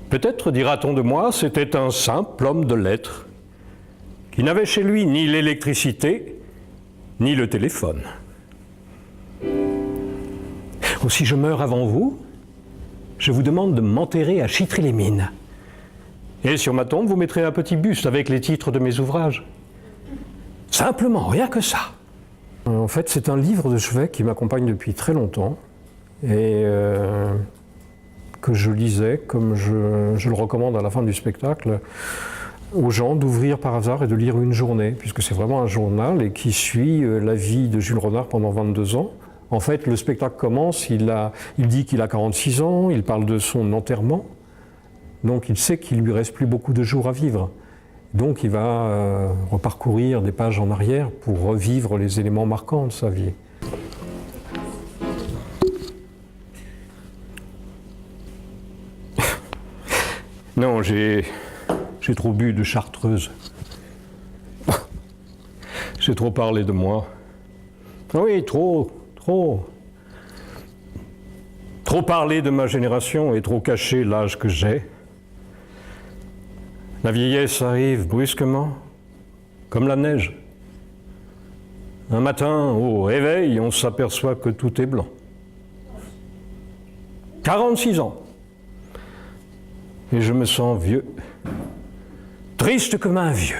Peut-être, dira-t-on de moi, c'était un simple homme de lettres, qui n'avait chez lui ni l'électricité, ni le téléphone. Ou si je meurs avant vous, je vous demande de m'enterrer à Chitry-les-Mines. Et sur ma tombe, vous mettrez un petit buste avec les titres de mes ouvrages. Simplement, rien que ça. En fait, c'est un livre de chevet qui m'accompagne depuis très longtemps et que je lisais, comme je le recommande à la fin du spectacle, aux gens d'ouvrir par hasard et de lire une journée, puisque c'est vraiment un journal et qui suit la vie de Jules Renard pendant 22 ans. En fait, le spectacle commence, il dit qu'il a 46 ans, il parle de son enterrement, donc il sait qu'il lui reste plus beaucoup de jours à vivre. Donc il va reparcourir des pages en arrière pour revivre les éléments marquants de sa vie. Non, j'ai trop bu de chartreuse. J'ai trop parlé de moi. Oui, trop parlé de ma génération et trop caché l'âge que j'ai. La vieillesse arrive brusquement, comme la neige. Un matin, au réveil, on s'aperçoit que tout est blanc. 46 ans. Et je me sens vieux. Triste comme un vieux.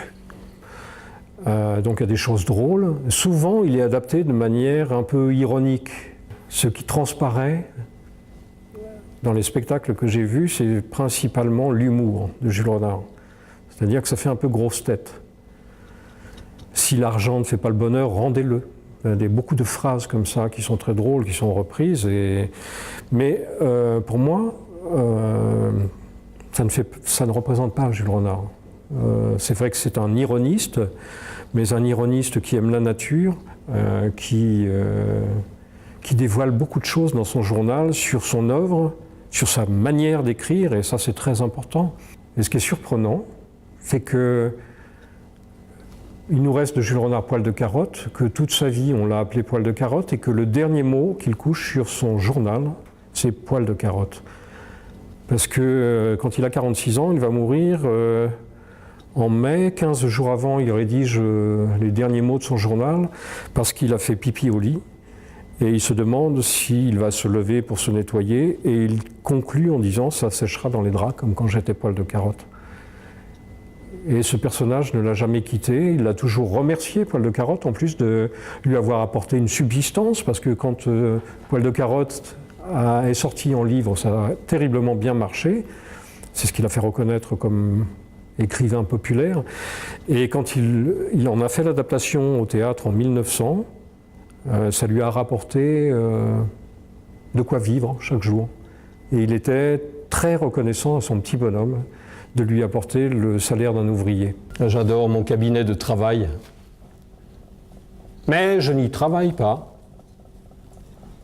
Donc il y a des choses drôles. Souvent, il est adapté de manière un peu ironique. Ce qui transparaît dans les spectacles que j'ai vus, c'est principalement l'humour de Jules Renard. C'est-à-dire que ça fait un peu grosse tête. Si l'argent ne fait pas le bonheur, rendez-le. Il y a beaucoup de phrases comme ça qui sont très drôles, qui sont reprises. Mais pour moi, ça ne représente pas Jules Renard. C'est vrai que c'est un ironiste, mais un ironiste qui aime la nature, qui dévoile beaucoup de choses dans son journal, sur son œuvre, sur sa manière d'écrire, et ça c'est très important. Et ce qui est surprenant, c'est que il nous reste de Jules Renard poil de carotte, que toute sa vie on l'a appelé poil de carotte, et que le dernier mot qu'il couche sur son journal, c'est poil de carotte. Parce que quand il a 46 ans, il va mourir en mai, 15 jours avant, il rédige les derniers mots de son journal, parce qu'il a fait pipi au lit, et il se demande s'il va se lever pour se nettoyer, et il conclut en disant « ça séchera dans les draps, comme quand j'étais poil de carotte ». Et ce personnage ne l'a jamais quitté, il l'a toujours remercié, Poil de Carotte, en plus de lui avoir apporté une subsistance, parce que quand Poil de Carotte est sorti en livre, ça a terriblement bien marché. C'est ce qu'il a fait reconnaître comme écrivain populaire. Et quand il en a fait l'adaptation au théâtre en 1900, ça lui a rapporté de quoi vivre chaque jour. Et il était très reconnaissant à son petit bonhomme de lui apporter le salaire d'un ouvrier. J'adore mon cabinet de travail. Mais je n'y travaille pas.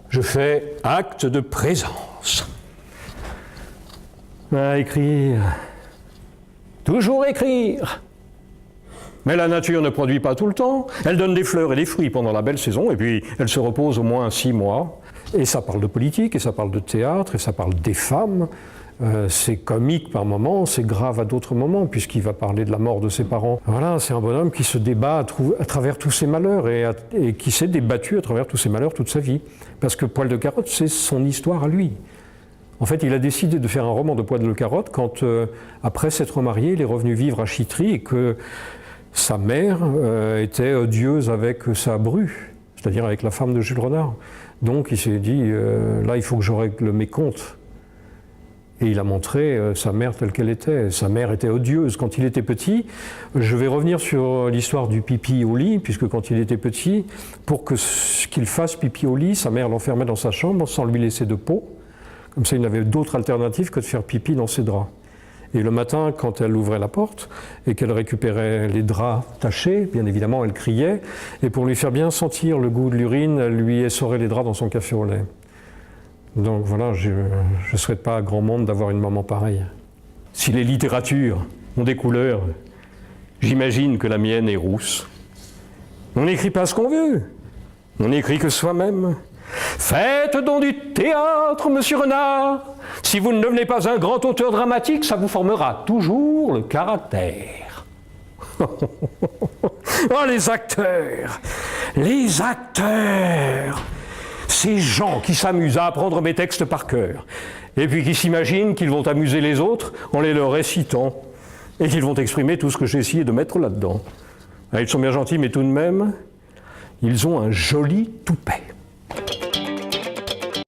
Je fais acte de présence. Écrire. Toujours écrire. Mais la nature ne produit pas tout le temps. Elle donne des fleurs et des fruits pendant la belle saison, et puis elle se repose au moins 6 mois. Et ça parle de politique, et ça parle de théâtre, et ça parle des femmes. C'est comique par moments, c'est grave à d'autres moments, puisqu'il va parler de la mort de ses parents. Voilà, c'est un bonhomme qui se débat à travers tous ses malheurs et qui s'est débattu à travers tous ses malheurs toute sa vie. Parce que Poil de Carotte, c'est son histoire à lui. En fait, il a décidé de faire un roman de Poil de Carotte quand, après s'être marié, il est revenu vivre à Chitry et que sa mère était odieuse avec sa bru, c'est-à-dire avec la femme de Jules Renard. Donc il s'est dit, là, il faut que je règle mes comptes. Et il a montré sa mère telle qu'elle était. Sa mère était odieuse quand il était petit. Je vais revenir sur l'histoire du pipi au lit, puisque quand il était petit, pour qu'il fasse pipi au lit, sa mère l'enfermait dans sa chambre sans lui laisser de peau. Comme ça, il n'avait d'autre alternative que de faire pipi dans ses draps. Et le matin, quand elle ouvrait la porte et qu'elle récupérait les draps tachés, bien évidemment, elle criait. Et pour lui faire bien sentir le goût de l'urine, elle lui essorait les draps dans son café au lait. Donc voilà, je ne souhaite pas à grand monde d'avoir une maman pareille. Si les littératures ont des couleurs, j'imagine que la mienne est rousse. On n'écrit pas ce qu'on veut, on n'écrit que soi-même. Faites donc du théâtre, monsieur Renard. Si vous ne devenez pas un grand auteur dramatique, ça vous formera toujours le caractère. Oh, les acteurs! Les acteurs! Ces gens qui s'amusent à apprendre mes textes par cœur, et puis qui s'imaginent qu'ils vont amuser les autres en les leur récitant, et qu'ils vont exprimer tout ce que j'ai essayé de mettre là-dedans. Ils sont bien gentils, mais tout de même, ils ont un joli toupet.